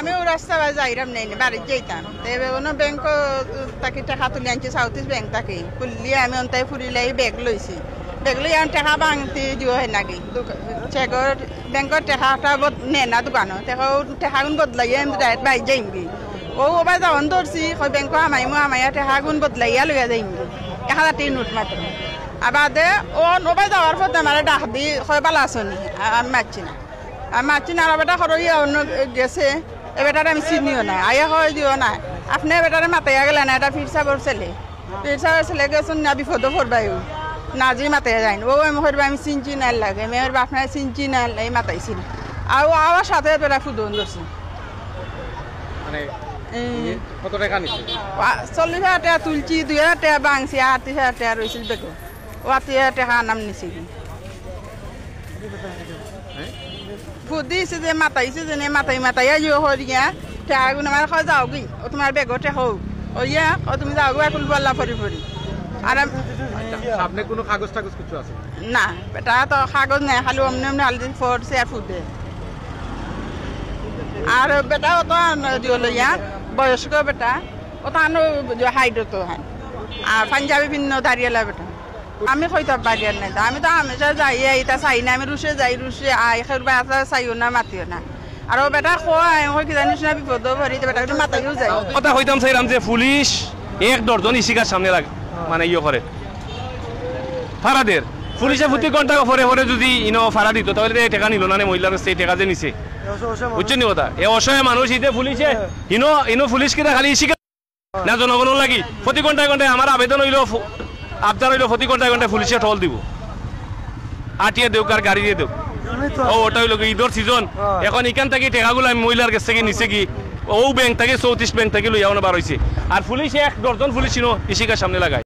আমিও রাস্তা যাইরাম নেই বাড়িতে যাইতাম তবে কোনো ব্যাংক তাকে টাকা তুলে আনছি সাউথ ইস্ট ব্যাংক তাকে খুললিয়ে আমি অন্তায় ফুরিলাই ব্যাগ লইছি ব্যাগ লই আমি টাকা ভাঙতে দিও হয় নাকি চেকর ব্যাংকর টাকাটা নে না দোকানো টাকাগুন বদলাইয়া আমি ডাইরেক্ট বাইর যাইমগি ও ওবার যাওয়ান ধরছি ওই ব্যাংক আমাইয়া টাকাগুন বদলাইয়া লইয়া যাইমগি 1000 নোট মাত্র আবার ও ওবার যাওয়ার পর আমার ডাক দি হয় বালা আসনি আমি মারছি না আর বেটা সরই অন্য গেছে এ বেটারে আমি চিনিও না আয়া হয় দিও না আপনি বেটারে মাতাইয়া গেলে না এটা ফিরসাবর ছেলে গেছেন না বিপদ পড়বাইও নাজি মাতাইয়া যাই ও আমি হইবা আমি চিনছি না লাগে মেয়ের বাপনায় চিনছি না এই মাতাইছি না আর আমার সাথে বেটা ফুদন ধরছি কত টাকা নিচ্ছে 40,000 টাকা তুলছি 2,000 টাকা ভাঙছি 38,000 টাকা রয়েছিল দেখো ও 38,000 টাকা নাম নিছি ফুদিছে যে মাতাইছে যে মাতাইয়া ইয়ে হরিয়া টাকাগুলো আমার হয় যাও কি ও তোমার বেগতে হোক ও ইয়া ও তুমি যাও গা কুল বল্লা ফরি আর সামনে কোনো কাগজ কিছু আছে না বেটা তো কাগজ নাই খালি অমনি হালদি ফোরছে আর ফুদে আর বেটা ও তো দিও লইয়া বয়স্ক বেটা ও তো আনো হাইড তো হ্যাঁ আর পাঞ্জাবি ভিন্ন দাঁড়িয়েলা বেটা আমি হয়তো বাড়িয়ার নাই আমি তো হামেশা যাই এটা চাই না আমি রুশে যাই রুশে আই খেরবা আছে চাইও না মাতিও না আর বেটা কয় কি জানিস না বিপদ ভরি বেটা একটু মাতাইও যায় কথা হইতাম চাইলাম যে পুলিশ 1 ডজন ইসিকার সামনে লাগে মানে ইয়ে করে ফারাদের পুলিশে প্রতি ঘন্টা পরে যদি ইনো ফারা দিত তাহলে টাকা নিল না মহিলার সেই টাকা যে নিছে বুঝছেন নি কথা এ অসহায় মানুষ ইতে পুলিশে ইনো পুলিশকে খালি ইসিকা না জনগণ লাগি প্রতি ঘন্টায় আমার আবেদন হইল আবদার হইল প্রতি ঘন্টায় পুলিশে টল দিব আটিয়ে দেউক আর গাড়ি দিয়ে দেউক ও ওটা হইল ঈদর সিজন এখন এখান থেকে টাকাগুলো আমি মহিলার কাছ থেকে নিছে কি ও ব্যাংক থেকে 34 ব্যাংক থেকে লইয়া বার হয়েছে আর পুলিশে 1 ডজন পুলিশ ইসিকার সামনে লাগায়